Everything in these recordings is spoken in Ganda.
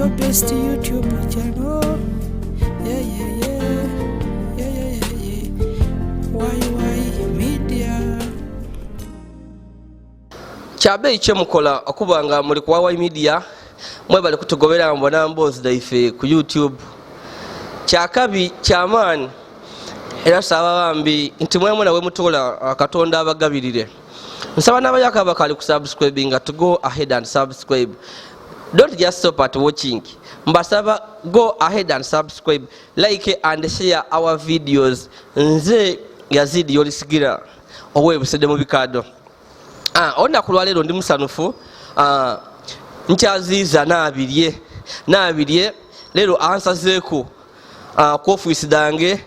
your best YouTube channel. Why media. Kyabe ekyo mukola okubanga muli ku Why media mwebale kutugobera mbona mbozi daife ku YouTube. Kyakabi kyamaani era saba bambi nti mwemwe nawe mutola Katonda abagabirire. Nsaba n'abayaka bakali ku subscribing to go ahead and subscribe. Don't just stop at watching. Mbasaba go ahead and subscribe, like and share our videos. Nze Yazid Yolisigira owebitundu mu bikado. Onda kulwalero ndi musanufu nkyaziiza nabirye lero ansazeeko ku office dange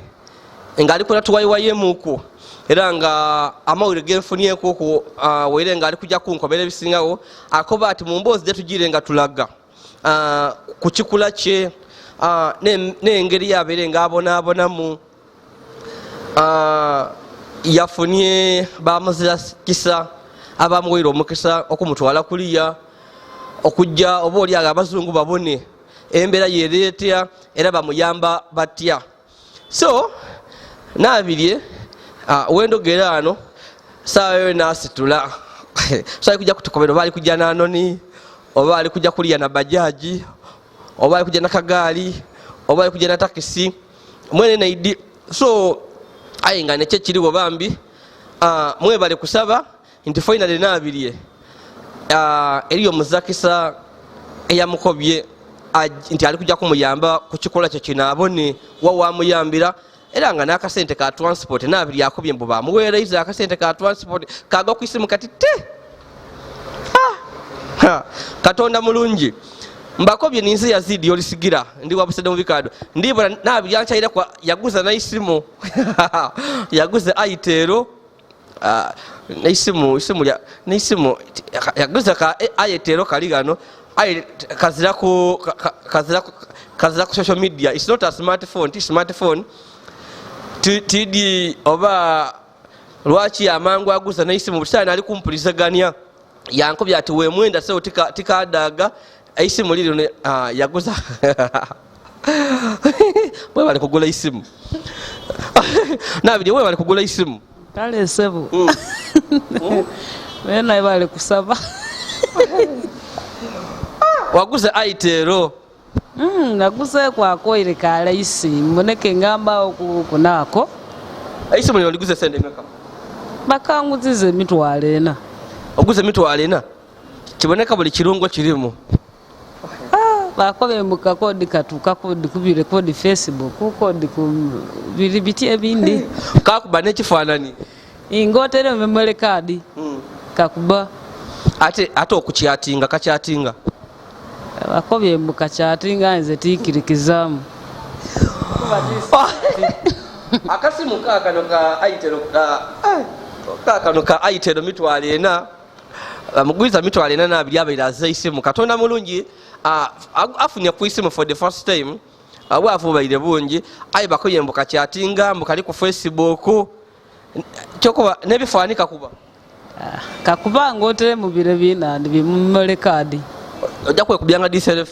ngali kola tuwayiwayemuko era nga amawulire genfunyeeko ko were nga ali kujja kunkobera ebisingawo akoba ati mu mboozi gyetugire nga tulaga ku kikula kye n'engeri yabeere ng'abonaabonamu yafunye bamuzira kisa abamuweera omukisa okumutwala kuliya okujja oba oli Abazungu babone embeera yereetya era bamuyamba batya. So nabirye wendogera ano saayo nasitula saayo kujja kutukobera oba ali kujja nanoni oba ali kujja kuliya na bajaji oba ali kujja na kagaali oba ali kujja na takisi mwene naidi. So ayinga nekye kiriwo bambi mwebale kusaba nti finally nabirye eriyo muzakisa eyamukobye nti ali kujja kumuyamba ku kikola kye kinaabone wawamuyambira era nga n'akasente ka transport nabirye akobye mbu bamuweereza akasente ka transport kaga ku isimu kati te Katonda mulungi mbakobye ninze Yazid Yolisigira ndi wabusede mu bikado ndibona nabirye anchaira kwa yaguza na isimu yaguza aitero n'isimu yaguza ka ayetero kaligano kazira ku social media. It's not a smartphone. It's smartphone tidi oba lwaki amangu aguza n'isimu busana ali kumpulizaganya yankobya ati we mwenda so tikadaga isimu lino yaguza we bali kugula isimu nabidi we bali kugula isimu kale sebo wena bali kusaba waguze aitero naguze kwako ile kale isimu neke ngamba okunako isimu lino liguze sende meka bakanguzize mitwale ena oguze mitwale ena kiboneka buli kirungo kirimo bakobe muka kodi katuka kodi kubire kodi Facebook kodi ku bilibiti ebindi kakuba nekifaanani ingotere memory card kakuba ate okukyatinga kakyatinga bakobe muka kyatinga nze tikirikizamu akasimu kakano ka aitero mitwale ena mugwiza mitwale ena nabiri abeeraze isimu Katonda mulungi afunye ku isimu for the first time wavubaire bungi ayi bakoye mbuka kyatinga mbukali ku Facebook chokoba nebifanika kuba kakuba ngotere mu bire bina ndi memory card ojja kwekubyanga DSLF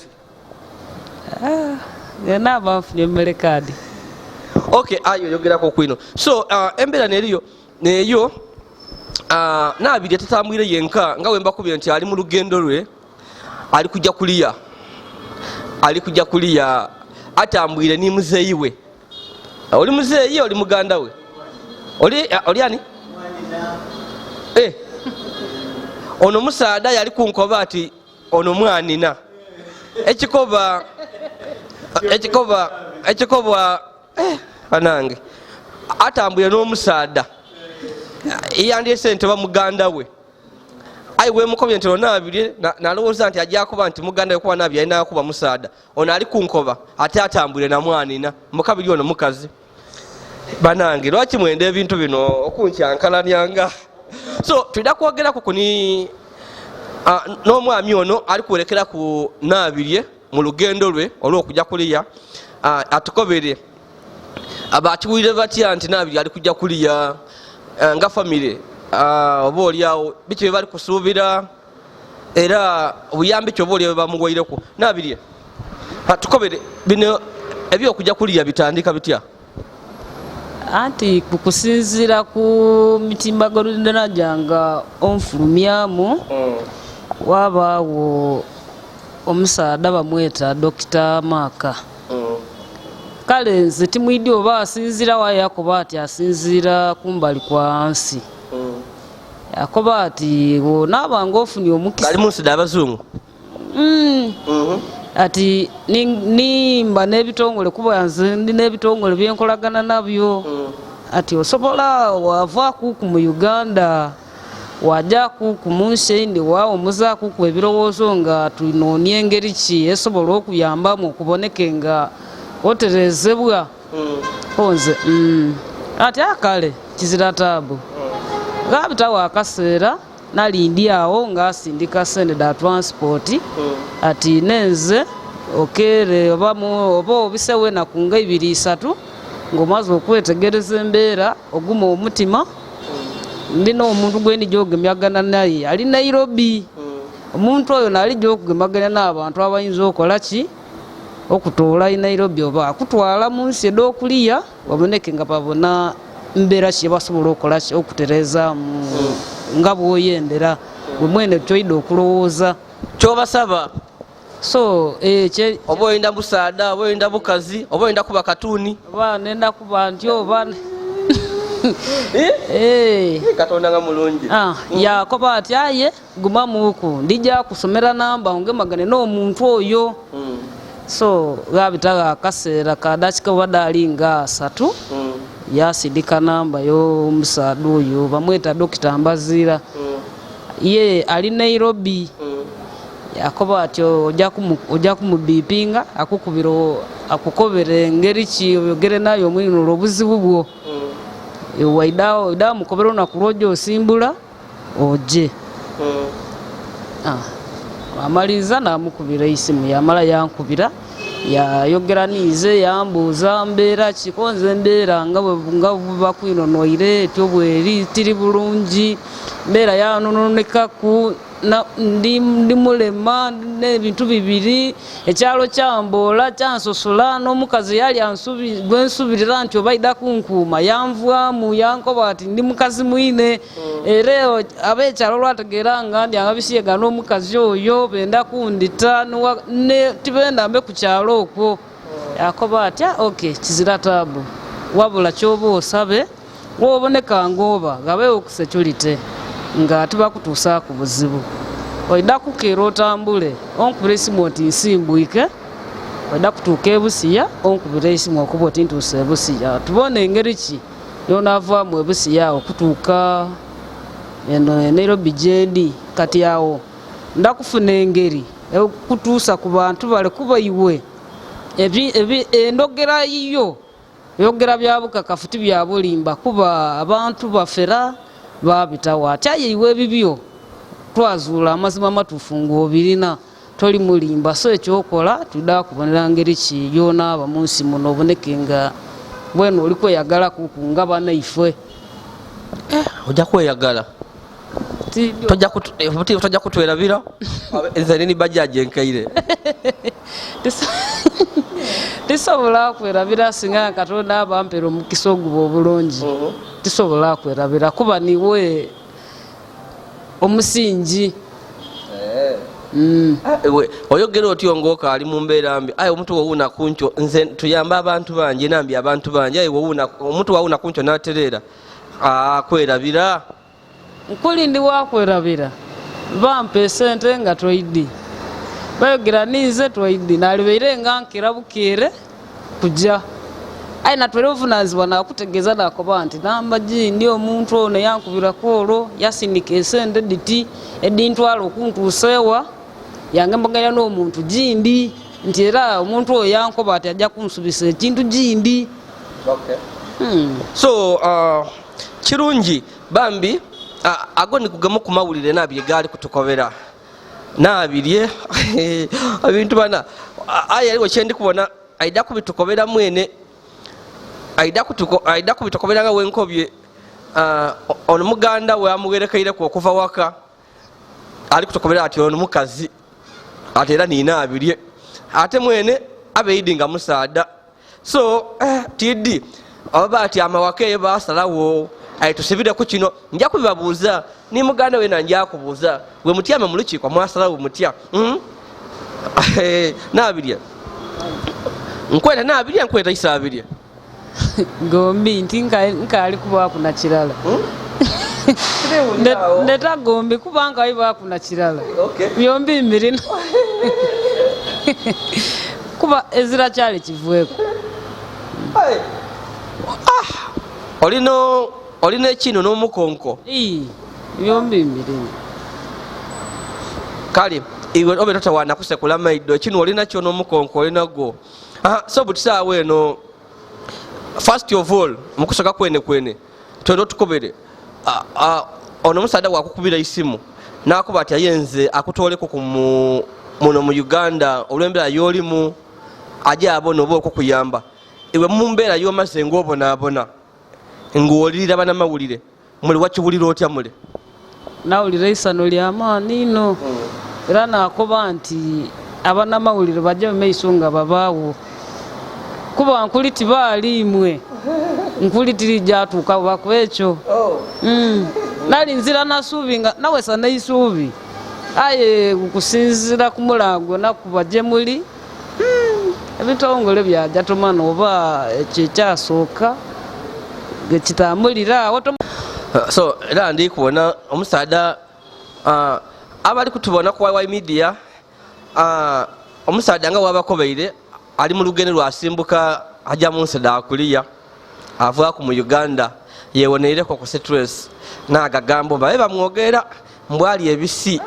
yana bafunye memory card. Okay, ayo yogerako kwino. So embeera neyo nabiri tatambwire yenka nga wemba kubira nti ali mu lugendo lwe ali kujja kuliya atambwire ni muzeeyi we. Oli muzeeyi oli muganda we oli ani ono musaada yali kunkoba ati ono mwanina ekikoba anange atambwire n'omusaada yandiyese nti bamuganda we ayi wemukobye nti onabirye nalowooza nti ajja kuba nti muganda we kuba nabirye alina kuba musaada ono ali kunkoba ate atambwire na mwanina mukabiri ono mukazi banange lwaki mwenda ebintu bino okunkyankalanyanga. So tulida kwogeraku kuni n'omwami ono ali kuwerekera ku nabirye mu lugendo lwe olw'okujja kuliya atukobere abatuwulire batya nti nabirye ali kujja kuliya nga family oba oliawo biki bali kusuubira era obuyambi kyo oba oliawo bamuwaireko nabirye tukobere bino ebyokujja kuliya bitandika bitya? Anti kukusinzira ku mitimbagano janga onfulumyamu wabaawo omusaadha bamweta Dr. Maka. Kale nze timwidi oba asinzira waye yakoba ati asinzira kumbali kwa nsi. Yakoba ati n'abanga ofunye omukisa. Kali munsi d'Abazungu. Ati nimba n'ebitongole kuba yanze ndi n'ebitongole byenkolagana nabyo. Ati osobola wavaaku mu Uganda wajaku ku munsi ndi waawo muzaku ku ebirowoozo nga tunoonya engeri ki esobola okuyambamu okuboneke nga oterezebwa. Onze ati akale kizira taabu. Gabitawo akaseera nalindi awo ng'asindika sente da transport. Ati nenze okere oba obisewe enaku nga 2-3 ng'omaze okwetegereza embeera oguma omutima. Ndina omuntu gwe ndi gyogemyagana naye ali Nairobi. Omuntu oyo nali gyokugemagana n'abantu abayinza okola ki okutoola i Nairobi oba akutwala mu nsi ed'okuliya baboneke nga babona mbeera ki basobola okola ki okutereza nga bw'oyendera gwe mwene kyoyida okulowooza kyobasaba. So oba oyinda busaada oba oyinda bukazi oba oyinda kuba katuuni oba nenda kuba nti oba Katonda nga mulungi. Yakoba ati aye guma muuku ndija kusomera namba ongemagane n'omuntu oyo. So gabitaga akaseera kadakika badali nga 3 yasindika namba y'omusaadha oyo bamweta Dr. Mbazira. Ye ali Nairobi. Yakoba ati ojja kumubipinga akukobere engeri ki oyogere nayo omwinula obuzibu bwo. Waida mukobera onakulwoja osimbula oje. Amaliza namukubira isimu yamala yankubira yayogera nize yambuuza mbeera kikonze mbeera nga bakwinonoire etyo bweri tiri bulungi mbeera yanononekaku ndi mulema n'ebintu bibiri ekyalo kyamboola kyansosola n'omukazi yali gwensubirira nti obaida kunkuuma yanvwamu yankoba ati ndi mukazi mwine era ab'ekyalo lwategeera nga ndi angabisiyega n'omukazi oyo benda kundita tibenda mbe ku kyalo okwo. Yakoba ati okay kizira taabu wabula kyoba osabe woboneka ng'oba gabeewo ku security nga tubakutuusa ku buzibu. Oida kukeera otambule onkubira esimu oti nsimbuike. Oida kutuuka ebusiya onkubira esimu okuba oti ntuuse ebusiya. Tubone engeri ki yonaavaamu ebusiya okutuuka eno Nairobi gyendi kati awo ndakufuna engeri okutuusa ku bantu bale kuba iwe endogera yiyo yogera byabukakafu tibya bulimba kuba abantu bafera babitawo ati aye iwe ebibyo twazuula amazima amatuufu ng'obirina toli mulimba. So ekyokola tudda kubonera ngeri ki yonaaba mu nsi muno oboneke nga bwenu oli kweyagala kuku nga banaife. Ojja kweyagala tojja kutwerabira nze nini bajaji enkaire tisobola kwerabira singa Katonda abampera omukisa oguba obulungi. Tisobola kwerabira kuba niwe omusingi. Oyogera otyo ng'oka ali mu mbeera mbi aye omuntu wowuuna kunkyo nze tuyamba abantu bangi nambi abantu bangi aye omuntu wawuuna kunkyo n'atereera kwerabira nkuli ndi wakwerabira bampa esente nga twaidi bayogera nize twaidi nalibeire nga nkira bukeere kujja aye natwere obuvunaanyizibwa nakutegeeza nakoba nti namba gindi omuntu ono yankubirako olwo yasindika esente diti edintwala okuntuuseewa yange mbaganya n'omuntu gindi nti era omuntu oyo yankoba ati ajja kunsubisa ekintu gindi. So kirungi bambi ago nikugema ku mawulire nabye gali kutukobera nabirye ebintu bana aye aliwo kyendi kubona aida kubitukobera mwene aida kubitukobera nga wenkobye ono muganda we amugerekeireko okuva waka ali kutukobera ati ono mukazi ati era nina abirye ate mwene abeidinga musaada so tidi oba ati amawaka eyo basalawo tusibire ku kino nja kubibabuuza ni muganda we nanja kubuuza gwe mutyama mu lukiiko mwasalawo mutya nabirya nkweta nabirya nkweta isabirya gombi nti nkali kubakuna kirala ndeta gombi kubanga ibakuna kirala byombi mbirina kuba ezira kyali kivueko olina ekino n'omukonko byombi mbirina kale iwe obe totawana kusekula maido ekino olina kyo n'omukonko olinago so butisaawo eno first of all mukusoka kwene twendo tukobere ono musaada wakukubira isimu nakuba ati agenze akutoleko muno mu Uganda olw'embeera y'olimu aje abona oba okukuyamba iwe mu mbeera y'omaze ng'obonaabona ng'owulirira banamawulire muli wakibulira otya mule nawulira isano ly'amaani ino era nakoba nti abanamawulire bajja mu maiso nga babaawo kuba nkuli tibaaliimwe nkuli tirijatuuka bakwekyo nali nzira nasuubi nga nawesa neisuubi aye kusinzira ku mulango nakuba gye muli ebitongole byajja tomana oba kyekyasooka gekitambulira awo so era ndi kubona omusaada abali kutubona ku YY media omusaada nga wabakobeire ali mu lugendo lwasimbuka ajja mu nsi dakuliya avaku mu Uganda yewoneireko ku stress nagagambo babe bamwogera mbwali ebisi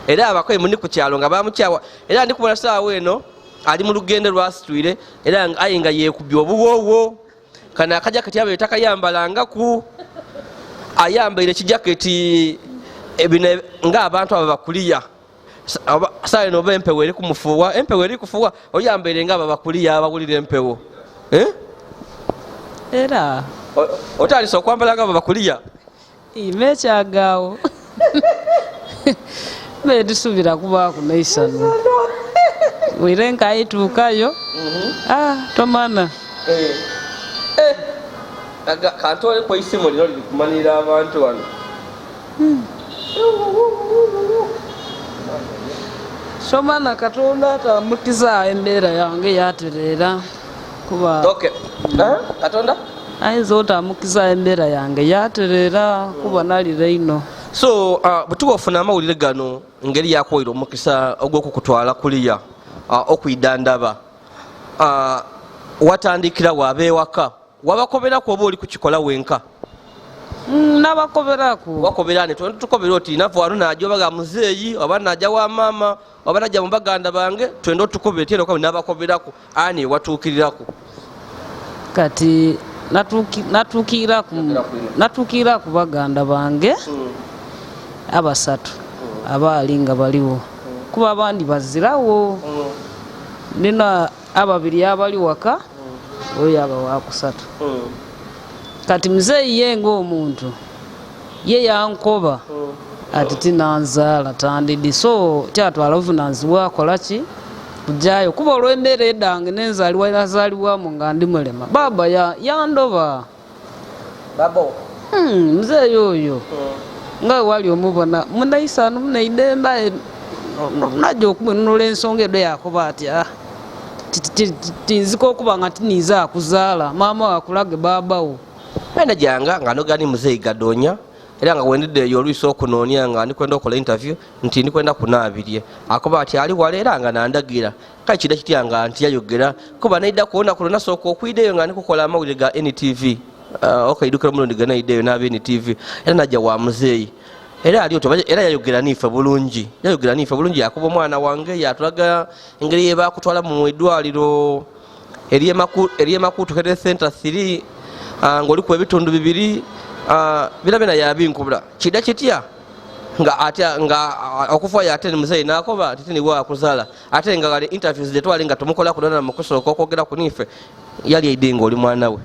era abakoye muni ku kyalo nga bamukyawa era ndi kubona saawa eno ali mu lugendo lwasitwire era ayinga yekubye obuwowo kana akajaketi abe takayambalanga ku ayambaire kijaketi ebine nga abantu aba bakuliya sayo no bempewo eri kumufuwa empewo eri kufuwa oyambaire nga aba bakuliya abawulira empewo era otandise okwambala nga aba bakuliya imekyagawo bedusubira kubaku neisano wire nkayituukayo tomana kantole kwa isimu lino liri kumanira abantu wano somana katonda atamukiza embeera yange yaterera kuba katonda ayinza otamukiza embeera yange yaterera kuba nalira ino so bwetuba ofuna amawulire gano ngeri yakuwaire omukisa ogw'okukutwala kuliya okwidandaba watandikira wabeewaka wabakoberaku oba oli kukikola wenka nabakoberaku wakoberane tukobera oti nava wano najja obaga muzeeyi oba najja wa maama oba najja mu baganda bange twenda otukobera tieno kawe nabakoberaku ani watuukiriraku kati natuukira ku baganda bange abasatu abaali nga baliwo kuba abandi bazirawo nina ababiri abali waka oyo aba wakusatu kati muzeeyi ye ng'omuntu ye yankoba ati tinanzaala tandidi so kyatwala obuvunanzibwa akolaki kujayo kuba olw'embeera eddange nenzaliwa yazaalibwamu nga ndi mulema baba yandoba muzeeyi oyo nga wali omubona munaisano munaidemba najja okumununula ensonga edo yakuba atya tinzika okuba nga tiniza akuzaala maama wakulage babawo ena janga nga nogani muzeeyi gadonya era nga wendeddeyo olwisa okunoonya nga ndikwenda okola interview nti ndikwenda kunaabirye akuba ati ali wala era nga nandagira kale kida kitya nga nti yayogera kuba naidda kuwona kuno nasooka okwideeyo nga ndikukola amawulire ga NTV okaidukira omulundi ga naideeyo n'aba NTV era najja wa muzeeyi era ali oto era yayogera niife bulungi yakuba omwana wange yatulaga engeri yebakutwala mu eddwaliro ery'emakuutu health center 3 ng'oli ku ebitundu bibiri birabena yabinkubula kida kitya nga okufa yate muzeeyi nakoba titini wakuzaala ate nga gali interviews zetwali nga tumukola kunona mukusooka okwogera ku niife yali aidinga oli mwana we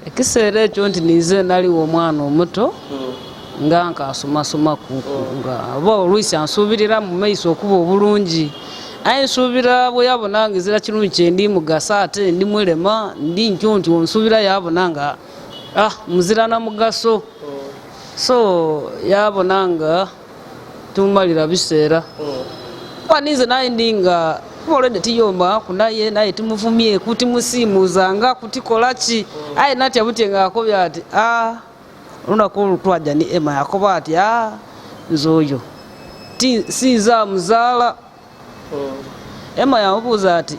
ekiseera ekyo nti nize naliwo omwana omuto nga nkasomasoma nga oba olwisi ansuubirira mu maiso okuba obulungi nsubira bwe yabona ngizira kirungi kyendi mugasa ate ndi mulema ndi ntyo nti onsubira yabona nga muzira na mugaso so yabona nga tumalira biseera kwanize naye ndinga already tiyomba kunaye naye timuvumye kuti musiimuzanga kuti kolaki aye nati abutenga akobya ati lunako olutwaja ni ema yakoba ati nzoyo siza muzaala ema yamubuuza ati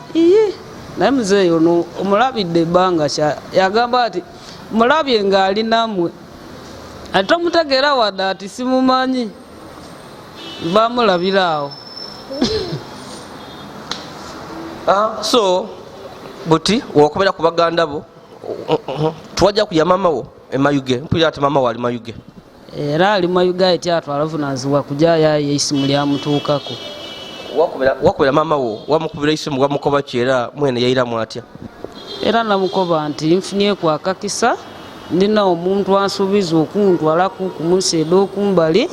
naye muzeeyo ono omulabidde ebbanga kya yagamba ati mulabye ng'ali nammwe ate tomutegeera wadde ati simumanyi bamulabira awo so buti wokobera ku baganda bo twajja kuya mama wo emayuge mpulira ati mama wo ali mayuge era ali mayuge ate atwala vunaanzibwa kujayo isimu lyamutuukako wakubera mama wo wamukubira isimu wamukoba ki era mwene yairamu atya era namukoba nti nfunyeku akakisa ndina omuntu ansuubiza okuntwalaku ku museeda okumbali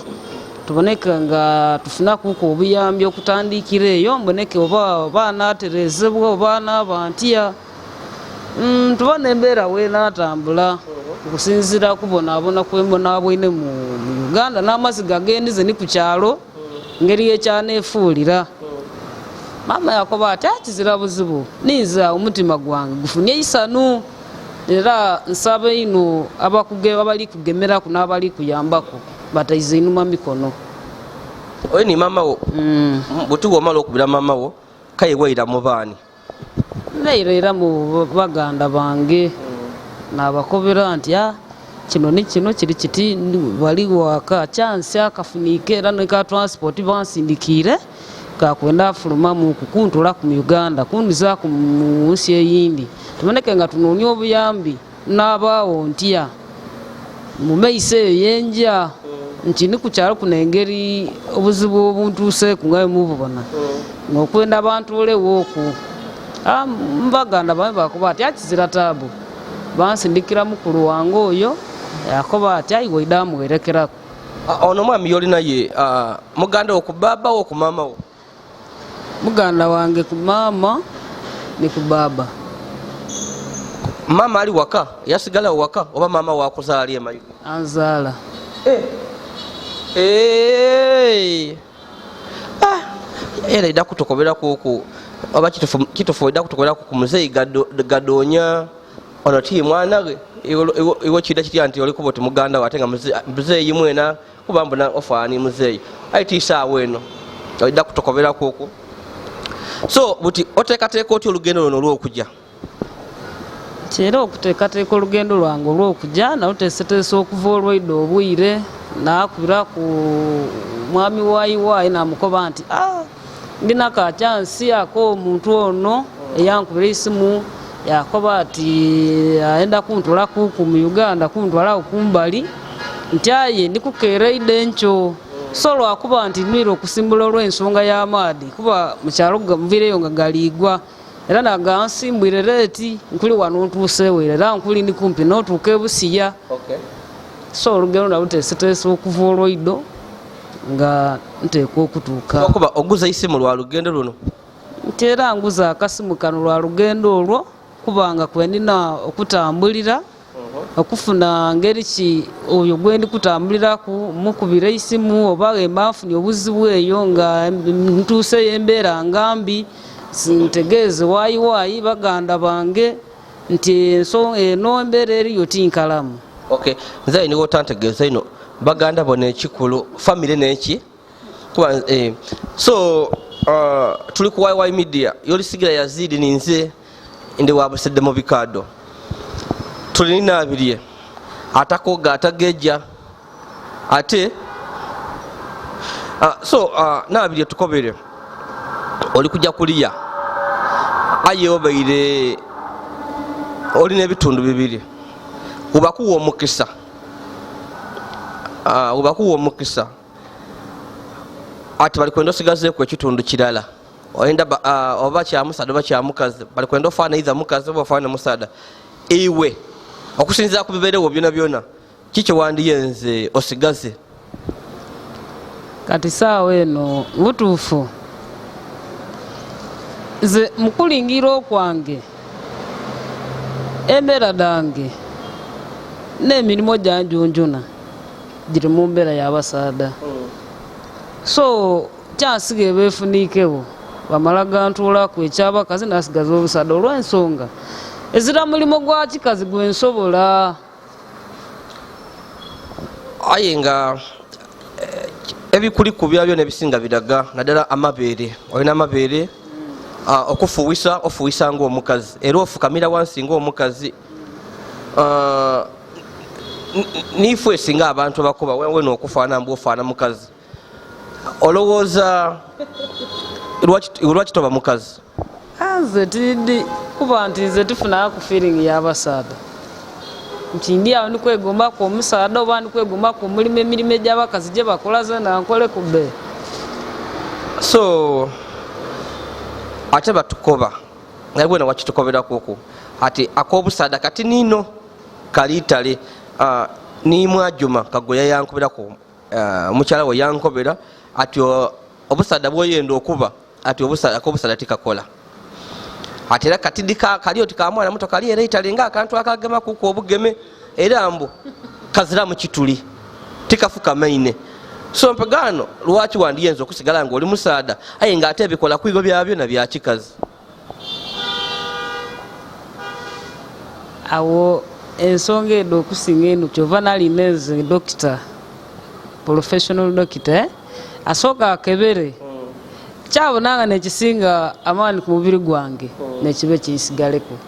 tuboneke nga tufunakuko obuyambi okutandikira eyo mboneke oba anaterezebwa oba anaaba ntya tubona embeera weenatambula okusinzira kubonaabona kwembonaabwine mu Uganda n'amazzi gagendize ni ku kyalo ngeri yekyaneefuulira mama yakoba ati kizira buzibu niza omutima gwange gufunye isanu era nsaba ino abali kugemeraku n'abali kuyambako bataize inuma mikono oyo ni mama wo buti womala okubira mama wo kaye weira mu baani neira mu baganda bange n'abakobera nti kino ni kino kiri kiti bali waka chance akafunike era neka transport bansindikire kakwenda afuluma mu kukuntula ku Uganda kundiza ku nsi eyindi tuboneke nga tunoonya obuyambi n'abaawo ntya mu meise yenja nti ni ku kyalo kuno engeri obuzibu obuntuuseeku nga bemububona ng'okwenda abantu olewo oku mbaganda bame bakoba ati kizira taabu bansindikira mukulu wange oyo yakoba ati ayiwe idamuwerekerako ono mwami yolina ye muganda wo ku baba wo ku mama wo muganda wange ku mama ni ku baba mama ali waka yasigala waka oba mama wakuzaala ali emayu anzaala era ida kutokoberaku oba kitofu ida kutokoberaku ku muzeeyi gadonya ono ti mwana we iwo kida kitya nti olikuba oti muganda we ate nga muzeeyi mwena kuba mbona ofaani muzeeyi aitiisaawo eno ida kutokoberaku okwo so buti oteekateeka otya olugendo luno olw'okujja kyera okuteekateeka olugendo lwange olw'okujja naluteeseteesa okuva olwaidde obwire nakubira ku mwami waayiwaayi namukoba nti ndina kacyansi ako omuntu ono eyankubira isimu yakoba ati ayenda kuntwalaku ku Uganda kuntwalaku kumbali nti aye ndikukeereide nkyo so lwakuba nti nwire okusimbula olw'ensonga y'amaadi kuba mukyalo muviireyo nga galiigwa era nagansimbwire leeti nkuli wano ntuuseewo era nkuli ndi kumpi n'otuuka ebusiya so olugendo naluteeseteesa okuva olwaido nga nteekwa okutuuka okuba oguza isimu lwa lugendo luno nti era nguza akasimu kano lwa lugendo olwo kubanga kwendina okutambulira okufuna ngeri ki oyo gwendi kutambuliraku mukubira isimu oba emba nfunye obuzibu eyo nga ntuuseyo embeera ngambi sintegeeze waayiwaayi baganda bange nti eno embeera eriyo tinkalamu nze niwo tantegeeza ino baganda bona ekikulu famire neki kuba so tuli ku YY media Yolisigira Yazid ninze ndi wabusedde mu bikado tuli nabirye atakoga atageja ate so nabirye tukobere oli kujja kuliya aye obaire oli n'ebitundu bibiri ubakuwa omukisa ati bali kwenda osigazeeku ekitundu kirala oyenda oba kyamusada oba kyamukazi bali kwenda ofaana iza mukazi oba ofaana musada iwe okusinziira ku bibeerewo byona byona kiki wandiyenze osigaze kati saawa eno butuufu Nze mukulingira okwange embeera dange n'emirimu gyanjunjuna giri mu mbeera y'abasaada. So kyansiga beefuniikewo bamala gantuulaku ekyabakazi nasigaza obusaada olw'ensonga ezira mulimo gwa kikazi gwe nsobola. Aye nga ebikuli ku byabyo nebisinga biraga naddala amabeere. Olina amabeere okufuwisa ofuwisa ng'omukazi era ofukamira wansi ng'omukazi. Niife esinga abantu bakuba wewe n'okufaana mbu ofaana mukazi. Olowooza lwaki toba mukazi? Nze tiddi kuba nti nze tufunayo ku feeling y'abasaada nti ndi awo ndikwegombaku omusaada oba ndikwegombaku omulimu emirimu egy'abakazi gye bakola ze nankole ku bbe. So ate batukoba naye gwena wakitukoberakuku ati ak'obusaada kati nino kaliitale nimwajuma kagoya yankoberaku mukyala we yankobera ati obusaada bwoyenda okuba ati ak'obusaada tikakola ati era katidi kali oti kamwana muto kali era itale nga akantu akagema kuku obugeme era mbu kazira mu kituli tikafuka maine. So mpagano lwaki wandiyenza okusigala nga oli musaada aye nga ate ebikola kwigo byabyo na bya kikazi? Awo ensonga edo okusinga eno kyova nalina nze dokita professional doctor asooka akebere kyabonanga nekisinga amaani ku mubiri gwange nekibe kinsigaleko.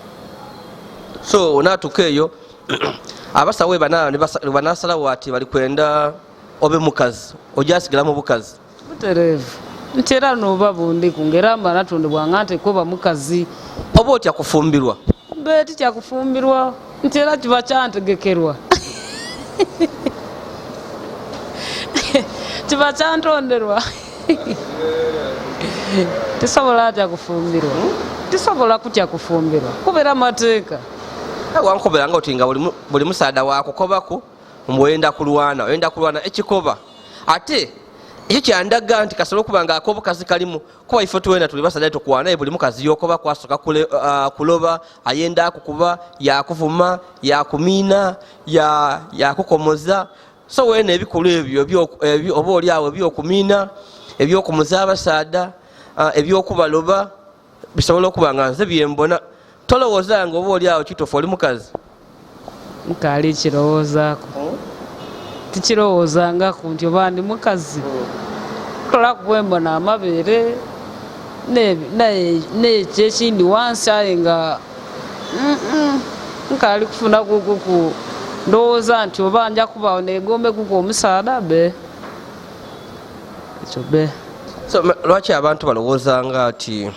So onatuka eyo abasawo banasalawo ati bali kwenda obe mukazi ojasigala mu bukazi butereevu nti era noba bundiku ngera mba natondebwanga nti kuba mukazi oba otya kufumbirwa mbe tikyakufumbirwa nti era kiba kyantegekerwa kiba kyantonderwa tisobola atya kufumbirwa tisobola kutya kufumbirwa kubeera mateeka. Wankoberanga oti nga buli musaada wakukobaku oyenda kulwana ekikoba ate ekyo kyandaga nti kasobola okuba nga ak'obukazi kalimu kuba ife tuwenda tuli basaada tukwana buli mukazi yokoba kwasoka kuloba ayenda akukuba yakuvuma yakumiina yakukomoza. So wena ebikulu ebyo oba oli awo ebyokumiina ebyokumuza abasaada ebyokubaloba bisobola okuba nga nze byembona. Tolowooza nga oba oli awo kituufu oli mukazi? Nkaali kirowoozaako tikirowoozangaku nti oba ndi mukazi tolaku bwembona amabeere nekyekindi wansi aye nga nkaali kufuna kukuku ndowooza nti oba nja kubaawo negombe kuku omusaada be ekyo be. So lwaki abantu balowoozanga nti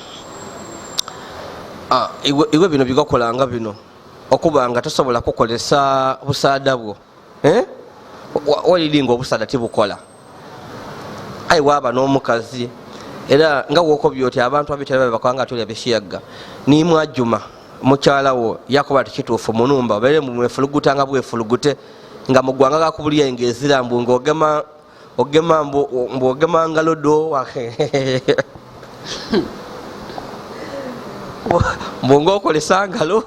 iwe bino bigakolanga bino okuba nga tosobola kukolesa busaada bwo waliringa obusaada tibukola ayi waaba n'omukazi era nga wokobya oti abantu abitala bakwanga tolya beshiyaga nimwajuma mukyala wo yakuba tikituufu munumba obeere mumwefuluguta nga bwefulugute nga mugwanga gakubulya engezira mbu ng'ogema mbwogema ngalodo mbonga okolesa ngalo.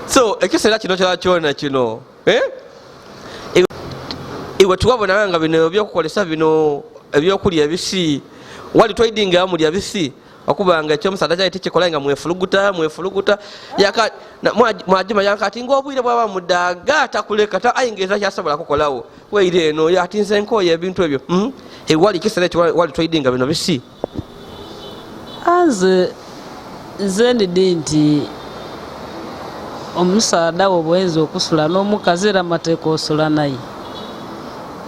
So ekiseera kino kyona kino iwe tuwabona nga bino ebyokukolesa bino ebyokulya ebisi wali twidinga mulya bisi okuba nga ekyomusaada kyali tikikola nga mwefuluguta mwajima yankati ng'obwire bwaba mudaga atakuleka ayingereza kyasobola kukolawo weire eno yatinze nkoyo ebintu ebyo ewali ekiseera ekyo wali twidinga bino bisi. Nze ndidi nti omusaada wo bwenza okusula n'omukazi era amateeka osula naye.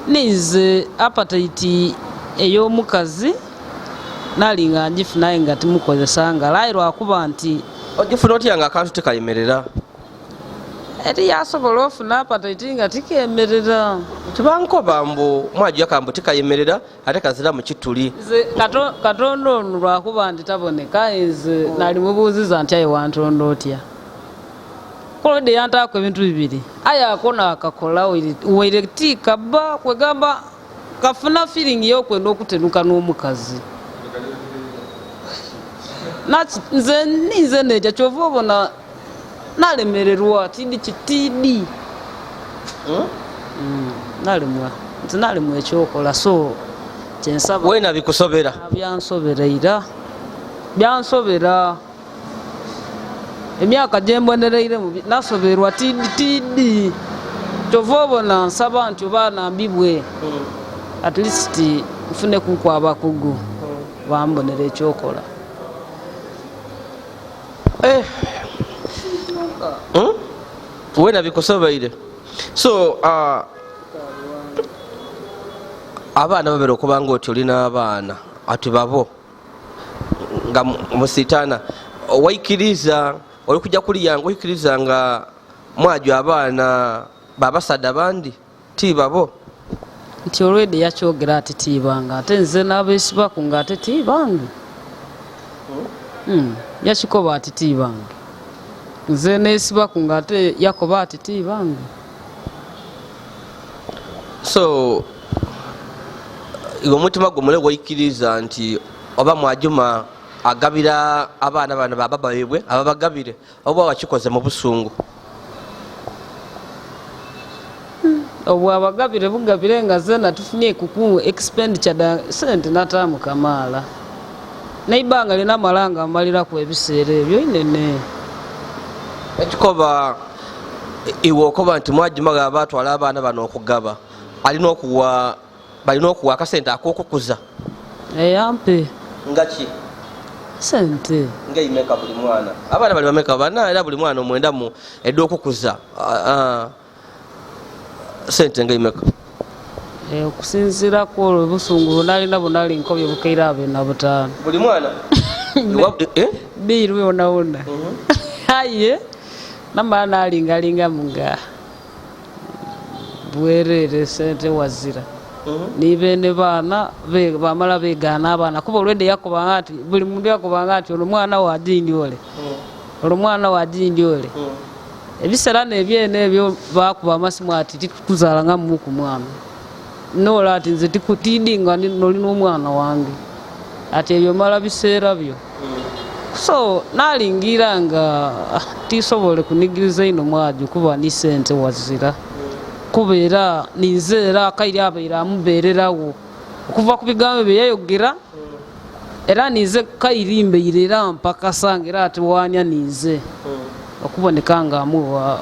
Nize appetite ey'omukazi nalinga ngifunaye nga timukozesa ngalo aye lwakuba nti ogifuna otya nga akantu tikayemerera eri yasobola ofuna appetite nga tikemerera tibankoba mbu mwajjaka mbu tikayemerera ate kazira mu kituli. Katonda ono lwakuba nti taboneka nze nali mubuuziza nti aye wantonda otya kolode yantaako ebintu bibiri aye ako naakakola waire tikabba kwegamba kafuna feeling y'okwenda okutenuka n'omukazi nze nize neja kyova obona nalemererwa tidi kitidi nalemwa nze nalemwa ekyokola so kyensaba wena bikusobera byansobera emyaka gyembonereire nasoberwa tidi kyova obona nsaba nti oba nambibwe at least nfune kuku abakugu bambonera ekyokola wena bikusobeire so abaana babera okubanga oti olina abaana ati babo nga musitana waikiriza oli kujja kuliyanga oikiriza nga mwajwa abaana babasada bandi ti babo nti olwedde yakyogera ati tibanga ate nze n'abeesibaku nga ate tibange yakikoba ati tibange nze neesibaku nga ate yakoba ati tibange so omutima gumule waikiriza nti oba Mwajuma agabira abaana bano bababa bebwe ababagabire oba wakikoze mu busungu obwabagabire bugabire nga zena tufunye kuku expenditure sente natamu kamala naibanga lina malanga amalira ku ebiseera ebyo inene ekikoba iwe okoba nti Mwajuma gabatwala abaana bano okugaba balina okuwa akasente akokukuza eyampe ngaki sente ngaimeka buli mwana abaana bali bameka bana era buli mwana omwenda mu edde okukuza sente ngaimeka okusinziira ku olwo busungu nalina bunali nkobye bukaire abe na butaano buli mwana biru wona aye namala nalingalinga munga bwerere sente wazira nibene baana bamala begaana abaana kuba olwedde yakobanga ati buli mundu yakobanga ati olwo mwana wa dindi ole olwo mwana wa dindi ole ebisera nebyene ebyo bakuba amasimu ati tikuzaala nga muku mwana nola ati nze tikutidinga nolina omwana wange ati ebyo mala biseera byo so nalingira nga tisobole kunigiriza ino Mwaju kuba ni sente wazira kubeera ninzeera akaire abeera amubeererawo okuva ku bigambo bye yayogera era nize kairimbeire era mpaka sanga era ati wanya nize okuboneka nga amuwa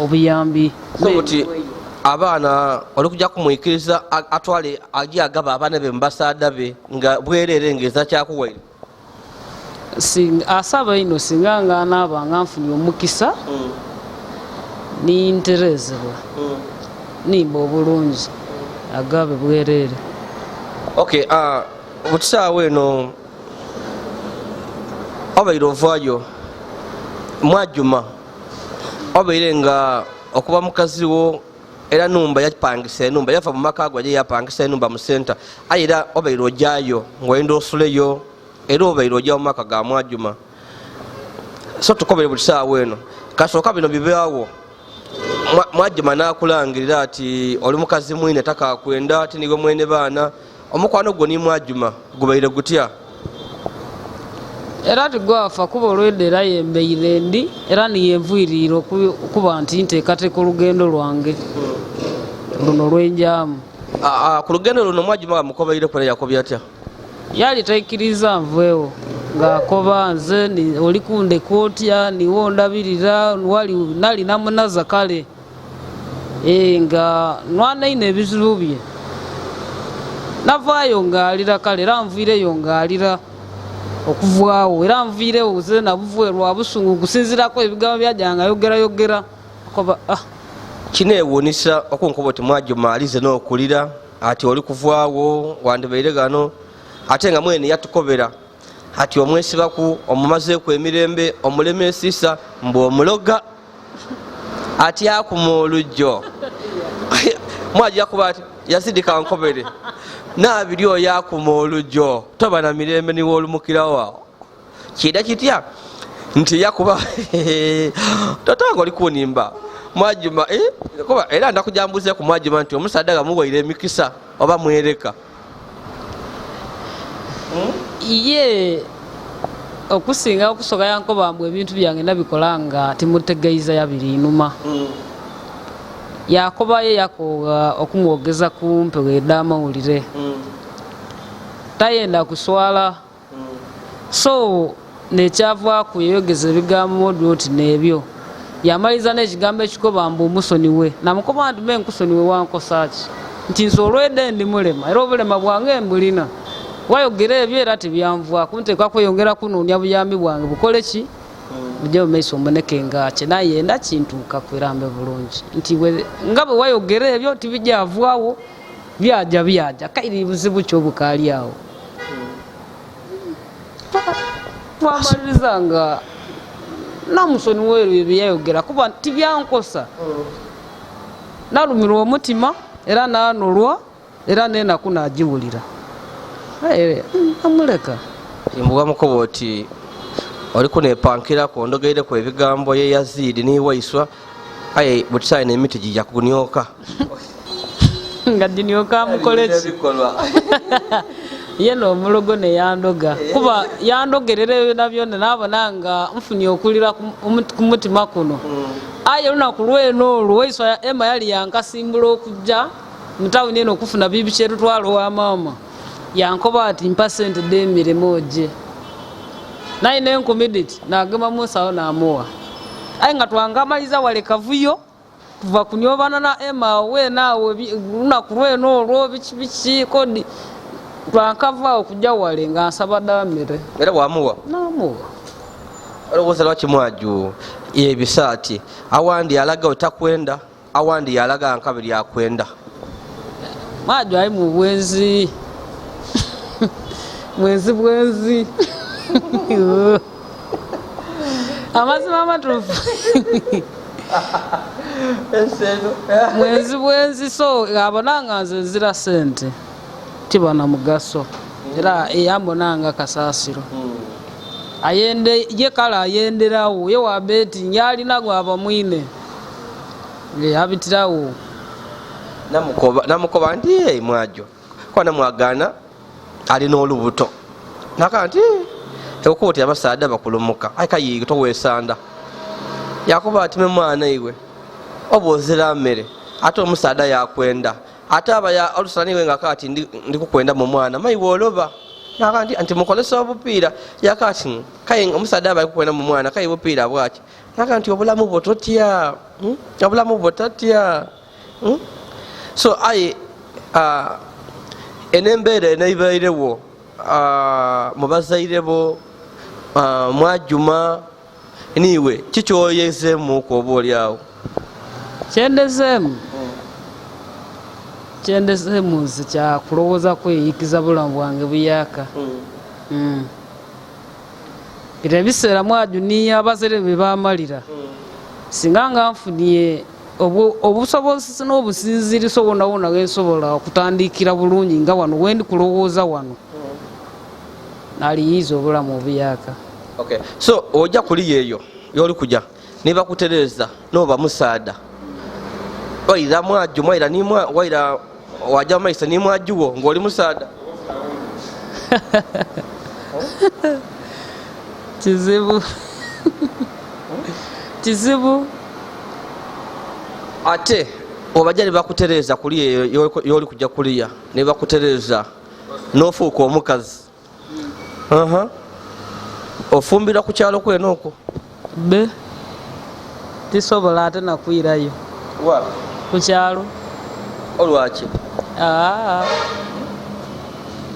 obuyambi nti abaana oli kujja kumwikiriza atwale aje agaba abaana be mubasada be nga bwerere ngeza kyakuwaire asaba ino singa nga anaabanga nfunye omukisa ninterezebwa nimba obulungi agabe bwerere okay butisaawo eno obaire ovaayo Mwajuma obaire nga okuba mukazi wo era numba yapangisa enumba yava mu maka gwe yapangisa enumba mu center aye era obaire ojjayo ng'oyenda osuleyo era obaire ojja mu maka ga Mwajuma so tukobere butisaawo eno kasooka bino bibaawo Mwajuma nakulangirira ati oli mukazi mwine takakwenda ati niwe mwene baana omukwano gwo ni Mwajuma gubaire gutya era tigwafa kuba olwedde era yembeire ndi era niyenvuirire okuba nti nteekateeka olugendo lwange luno lwenjamu ku lugendo luno Mwajuma bamukobaire kwera yakobya atya yali taikiriza nveewo ng'akoba nze oli kundeka otya niwo ndabirira nali namunaza kale nga nwanayina ebizibu bye navaayo ng'alira kale era nviireyo ng'alira okuvaawo era nviirewo ze nabuvuwe lwa busungu kusinziirako ebigambo byajjanga yogera akoba kineewuunisa okunkuba oti Mwajuma alize n'okulira ati oli kuvaawo wandibaire gano ate nga mwene yatukobera ati omwesibaku omumazeeku emirembe omulemeesiisa mbu omuloga ati akuma olujjo Mwaju yakuba ati Yazid kankobere nabiri oyo akuma olujjo toba na mirembe niwe olumukirawo kida kitya nti yakuba totanga oli kunimba Mwajuma kuba era ndakujambuze ku Mwajuma nti omusadde gamuwaire emikisa oba mwereka ye okusinga okusoka yankoba mbu ebintu byange nabikola nga timutegeiza yabiri inuma yakoba ye yakoga okumwogeza kumpe weda amawulire tayenda kuswala so nekyavaku yeyogeza ebigambo oti nebyo yamaliza n'ekigambo ekikoba mbu omusoni we namukoba nti be nkusoni we wankosaki nti nze olwedde ndi mulema era obulema bwange mbulina wayogera ebyo era tebyanvaaku nteekwa kweyongera kunoonya buyambi bwange bukole ki bujja mumaiso mboneke ngakye naye yenda kintuuka kwerambe bulungi nti nga bwe wayogera ebyo tibijavaawo byaja kairi buzibu kyobukaali awo twamaliriza nga namusoni weeru ebyayogera kuba tibyankosa nalumirwa omutima era nanolwa era nenaku nagiwulira amuleka imbuga mukoba oti oliko nepankirako ondogeireko ebigambo ye Yazid niwaiswa aye butisayi nemiti gijja kunyoka nga dinyoka mukoleki yeno omulogo neyandoga kuba yandogerera ebyo byonna nabona nga nfunye okulira ku mutima kuno aye olunaku lweno olwo waiswa ema yali yankasimbula okujja mutawuni eno okufuna bibi kyerutwalo wa maama yankoba ati mpa sente d'emirimo ogye naye nenkomediti nagema musawo namuwa aye nga twangamaliza wale kavuyo kuva kunyobana na ema we naawe lunaku lweno olwo biki kodi twankavaawo kujja wale nga nsaba ddamire era wamuwa namuwa olowooza lwaki mwaju ebisaati awandi yalaga otakwenda awandi yalaga nkabiri yakwenda mwaju ayi mu bwenzi bwenzi amazima amatuufu bwenzi so abonanga nze nzira sente tibana mugaso era eyambonanga kasaasiro ye kala ayenderawo ye wabeti nyalinago abamwine abitirawo namukoba nti mwajo kwana mwagana alina olubuto naka nti ekukuba ti abasaada bakulumuka ayikayiga towesanda yakuba ati memwana iwe oba ozira mmere ate omusaada yakwenda ate aba olusaniwe nga kati ndikukwenda mu mwana mayiwe oloba naka nti mukolesa obupiira yakati kaye omusaada aba alikukwenda mu mwana kaye bupiira bwaki naka nti obulamu bwo totya obulamu bwo tatya so aye enembeera enebairewo mubazairebo mwajuma niwe kikyoyezemuku oba oliawo kyendezemu nze kyakulowooza kweyikiza bulamu bwange buyaka bira ebiseera mwaju niyo abazere be bamalira singa nga nfuniye obusobozi n'obusinziriso bwonabwona wensobola okutandikira bulungi nga wano wendi kulowooza wano naliyiza obulamu obuyaka so ojja kuli yeeyo yoli kujja niba kutereza noba musaada waira mwaju waira wajja maiso ni mwajuwo ng'oli musaada kizibu ate obajja nibakutereza kuli yeeyo yoli kujja kuliya nibakutereza nofuuka omukazi ofumbira ku kyalo kweno okwo be tisobola ate nakwirayo ku kyalo olwaki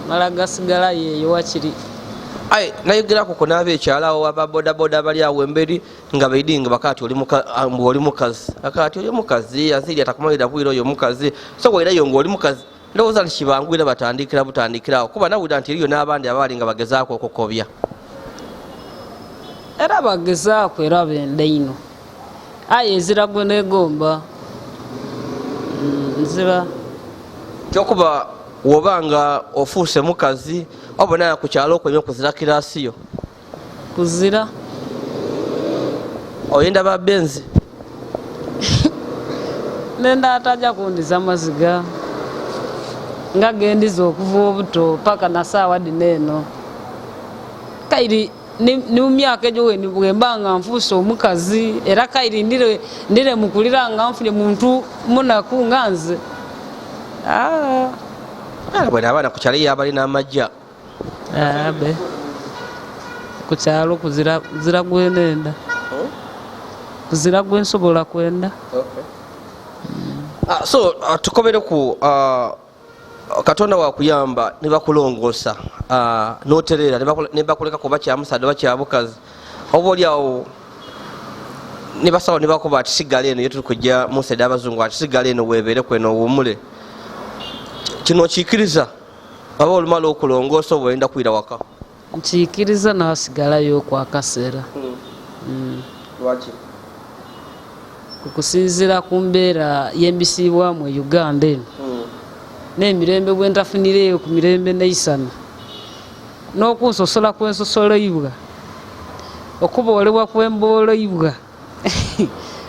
mala gasigala yeeyo wakiri aye nayogerako ku naaba ekyalawo ababodaboda bali awo emberi nga baidinga bakati oli mukazi akati oli mukazi Yazid atakumalira bwira oyo mukazi so wairayo ng'oli mukazi ndowooza nti kibangwire butandikirawo kuba nawulira nti eriyo n'abandi abaali nga bagezaako okukobya era bagezaako era benda ino aye ezira gwe negomba nzira kyokuba wobanga ofuuse mukazi obonaya ku kyalo okwenye okuzira kirasiyo kuzira oyenda babenzi nenda atajja kundiza maziga nga gendiza okuva obuto paka na saawa dino eno kairi ni myaka egyo bwemba nga nfuuse omukazi era kairi ndire mukulira nga nfunye muntu munaku nga nze bwena abaana ku kyalo yabalina amajja abe ku kyalo kuzira gwenenda kuzira gwensobola kwenda. So tukobere ku Katonda wakuyamba nebakulongosa noterera nebakuleka kuba kyamusadde oba kyabukazi oba oliawo nebasawo nebakuba ati sigala eno yetuli kujja munsede Abazungu ati sigala eno webeere kweno owumule kino kikiriza aba olumala okulongosa oba oyenda kwira waka? Nkikiriza nasigalayo kwakaseera. Lwaki? Okusinziira ku mbeera yembisibwamu e Uganda eno n'emirembe bwentafunireyo ku mirembe neisana n'okunsosola kwensosoleibwa okuboolebwa kwemboolebwa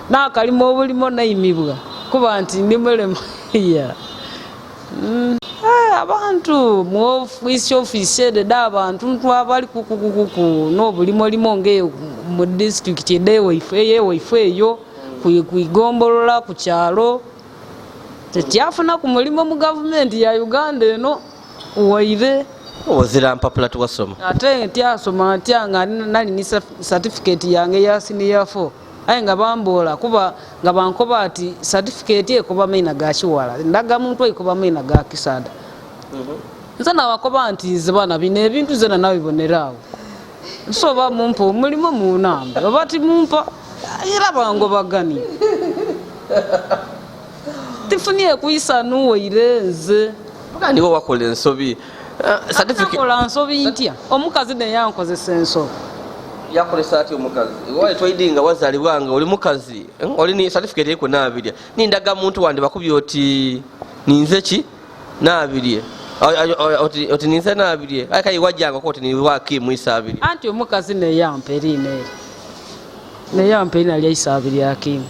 n'akalimo obulimo naimibwa kuba nti ndi mulema abantu mu ofiisi ededa abantu abali kukukuku n'obulimo ngeyo mu disitulikiti ewaife eyo kuigombolola ku kyalo tetyafuna ku mulimo mu gavumenti ya Uganda eno waire ozira mpapula tuwasoma ate ntyasoma ntya nga nalina certificate yange ya senior 4 aye nga bambola kuba nga bankoba ati certificate ekoba maina ga Kiwala ndaga muntu ayikoba maina ga Kisada. Nze nabakoba nti nze bana bino ebintu zena nabibonerawo nsoba mumpa omulimo munambe oba ti mumpa era bangobagani tifunie kuyisa nuwaire nze niwo wakola ensobi kola nsobi ntya omukazi neyankozesa ensobi yakolesa ati omukazi wali twaidinga wazalibwanga oli mukazi oli ni certificate eko nabirya nindaga muntu wandi bakubye oti ninze ki nabirye oti ninze nabirye akayi wajjanga ko oti ni waki muisabiri anti omukazi neyamperine neyamperine ali isabiri yakimu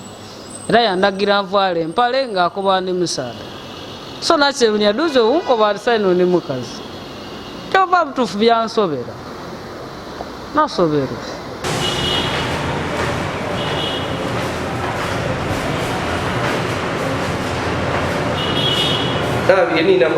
era yandagira nvaale empale ng'akoba ne musaada so nakyebunya duze unkoba alisaino ne mukazi kyova butuufu byansobera nasobera nabirye nina